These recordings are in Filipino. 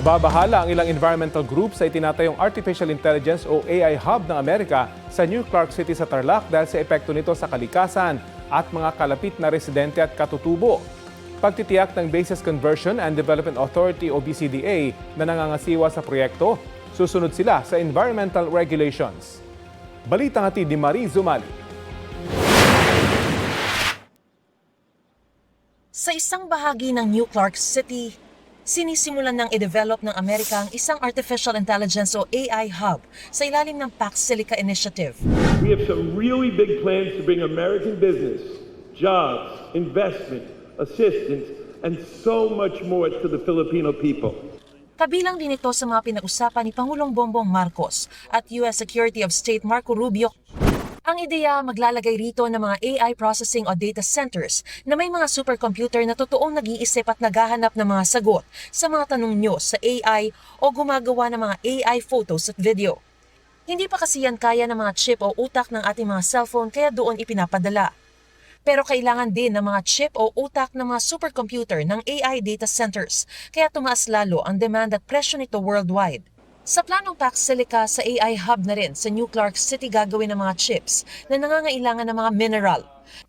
Nababahala ang ilang environmental group sa itinatayong Artificial Intelligence o AI Hub ng Amerika sa New Clark City sa Tarlac dahil sa epekto nito sa kalikasan at mga kalapit na residente at katutubo. Pagtitiyak ng Bases Conversion and Development Authority o BCDA na nangangasiwa sa proyekto, susunod sila sa environmental regulations. Balitang hatid ni Marie Zumali. Sa isang bahagi ng New Clark City, sinisimulan ng i-develop ng Amerika ang isang Artificial Intelligence o AI Hub sa ilalim ng Pax Silica Initiative. We have some really big plans to bring American business, jobs, investment, assistance, and so much more to the Filipino people. Kabilang din ito sa mga pinag-usapan ni Pangulong Bongbong Marcos at U.S. Secretary of State Marco Rubio. Ang ideya maglalagay rito ng mga AI processing o data centers na may mga supercomputer na totoong nag-iisip at naghahanap ng mga sagot sa mga tanong nyo sa AI o gumagawa ng mga AI photos at video. Hindi pa kasi yan kaya ng mga chip o utak ng ating mga cellphone kaya doon ipinapadala. Pero kailangan din ng mga chip o utak ng mga supercomputer ng AI data centers kaya tumaas lalo ang demand at presyo nito worldwide. Sa planong Pax Silica sa AI Hub na rin sa New Clark City gagawin ng mga chips na nangangailangan ng mga mineral.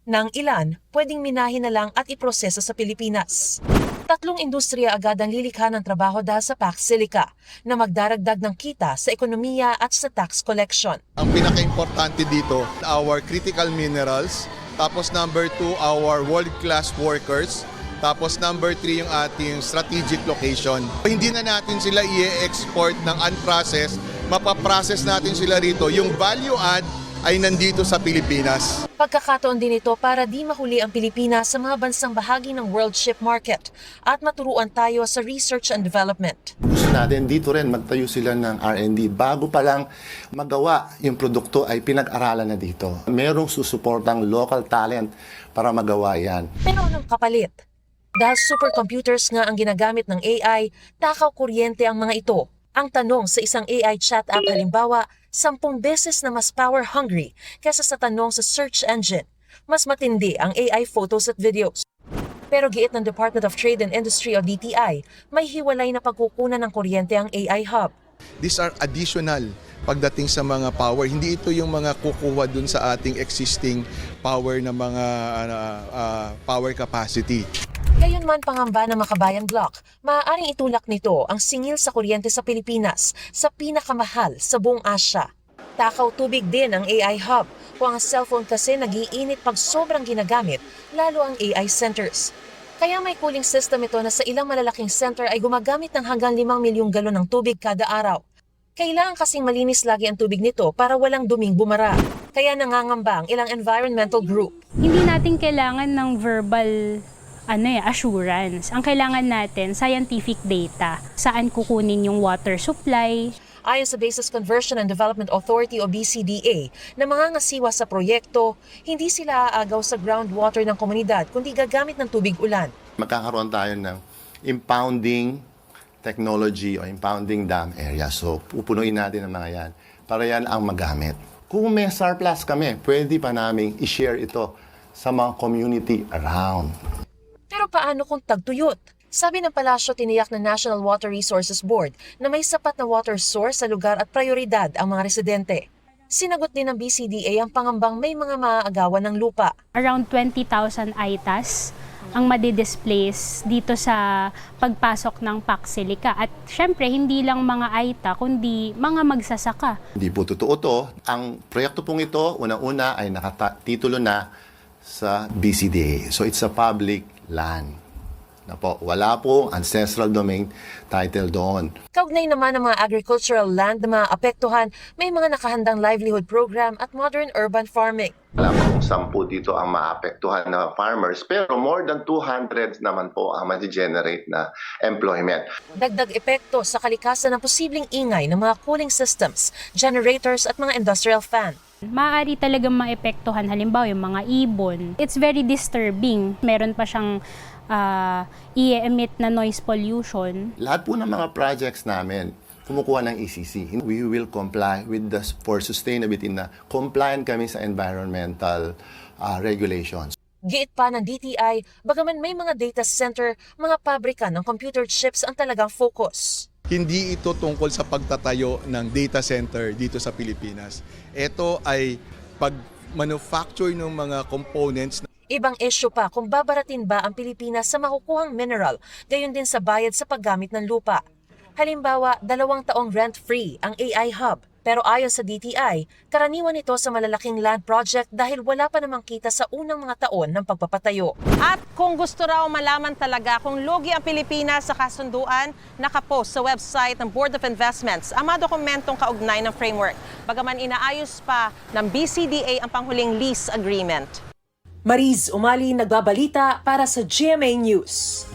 Nang ilan, pwedeng minahin na lang at iproseso sa Pilipinas. 3 industriya agad ang lilikha ng trabaho dahil sa Pax Silica na magdaragdag ng kita sa ekonomiya at sa tax collection. Ang pinaka-importante dito, our critical minerals, tapos number 2, our world-class workers, tapos number 3 yung ating strategic location. Hindi na natin sila i-export ng unprocessed, mapaprocess natin sila rito. Yung value add ay nandito sa Pilipinas. Pagkakataon din ito para di mahuli ang Pilipinas sa mga bansang bahagi ng world ship market at maturuan tayo sa research and development. Gusto natin dito rin magtayo sila ng R&D. Bago pa lang magawa yung produkto ay pinag-aralan na dito. Merong susuportang local talent para magawa yan. Pero anong kapalit? Dahil supercomputers nga ang ginagamit ng AI, takaw kuryente ang mga ito. Ang tanong sa isang AI chat app halimbawa, 10 beses na mas power-hungry kaysa sa tanong sa search engine. Mas matindi ang AI photos at videos. Pero giit ng Department of Trade and Industry o DTI, may hiwalay na pagkukunan ng kuryente ang AI Hub. These are additional pagdating sa mga power. Hindi ito yung mga kukuha dun sa ating existing power na mga power capacity. Gayunman pangamba ng Makabayan Block, maaaring itulak nito ang singil sa kuryente sa Pilipinas sa pinakamahal sa buong Asya. Takaw tubig din ang AI Hub kung ang cellphone kasi nagiinit pag sobrang ginagamit, lalo ang AI centers. Kaya may cooling system ito na sa ilang malalaking center ay gumagamit ng hanggang 5 milyong galon ng tubig kada araw. Kailangan kasing malinis lagi ang tubig nito para walang duming bumara. Kaya nangangamba ang ilang environmental group. Hindi natin kailangan ng verbal assurance. Ang kailangan natin, scientific data. Saan kukunin yung water supply. Ayon sa Bases Conversion and Development Authority o BCDA na mangangasiwa sa proyekto, hindi sila aagaw sa groundwater ng komunidad kundi gagamit ng tubig ulan. Magkakaroon tayo ng impounding technology o impounding dam area. So, pupunuin natin ang mga yan para yan ang magamit. Kung may surplus kami, pwede pa namin i-share ito sa mga community around. Pero paano kung tagtuyot? Sabi ng palasyo, tiniyak ng National Water Resources Board na may sapat na water source sa lugar at prioridad ang mga residente. Sinagot din ng BCDA ang pangambang may mga maaagawan ng lupa. Around 20,000 ITAS ang madidisplace dito sa pagpasok ng Pax Silica. At syempre, hindi lang mga ITA, kundi mga magsasaka. Hindi po totoo to. Ang proyekto pong ito, unang-una ay nakatitulo na sa BCDA. So it's a public land. Wala po ancestral domain title doon. Kaugnay naman ng mga agricultural land na maapektuhan, may mga nakahandang livelihood program at modern urban farming. Wala pa kung 10 dito ang maapektuhan na farmers, pero more than 200 naman po ang ma-generate na employment. Dagdag epekto sa kalikasan ng posibleng ingay ng mga cooling systems, generators at mga industrial fan. Maaari talagang maepektuhan halimbawa yung mga ibon. It's very disturbing. Meron pa siyang i-emit na noise pollution. Lahat po ng mga projects namin, kumukuha ng ECC. We will comply with the for sustainability na compliant kami sa environmental regulations. Giit pa ng DTI, bagaman may mga data center, mga pabrika ng computer chips ang talagang focus. Hindi ito tungkol sa pagtatayo ng data center dito sa Pilipinas. Ito ay pag-manufacture ng mga components. Ibang issue pa kung babaratin ba ang Pilipinas sa makukuhang mineral, gayon din sa bayad sa paggamit ng lupa. Halimbawa, 2 taong rent-free ang AI Hub. Pero ayon sa DTI, karaniwan ito sa malalaking land project dahil wala pa namang kita sa unang mga taon ng pagpapatayo. At kung gusto raw malaman talaga kung lugi ang Pilipinas sa kasunduan, nakapost sa website ng Board of Investments ang mga dokumentong kaugnay ng framework. Bagaman inaayos pa ng BCDA ang panghuling lease agreement. Mariz Umali nagbabalita para sa GMA News.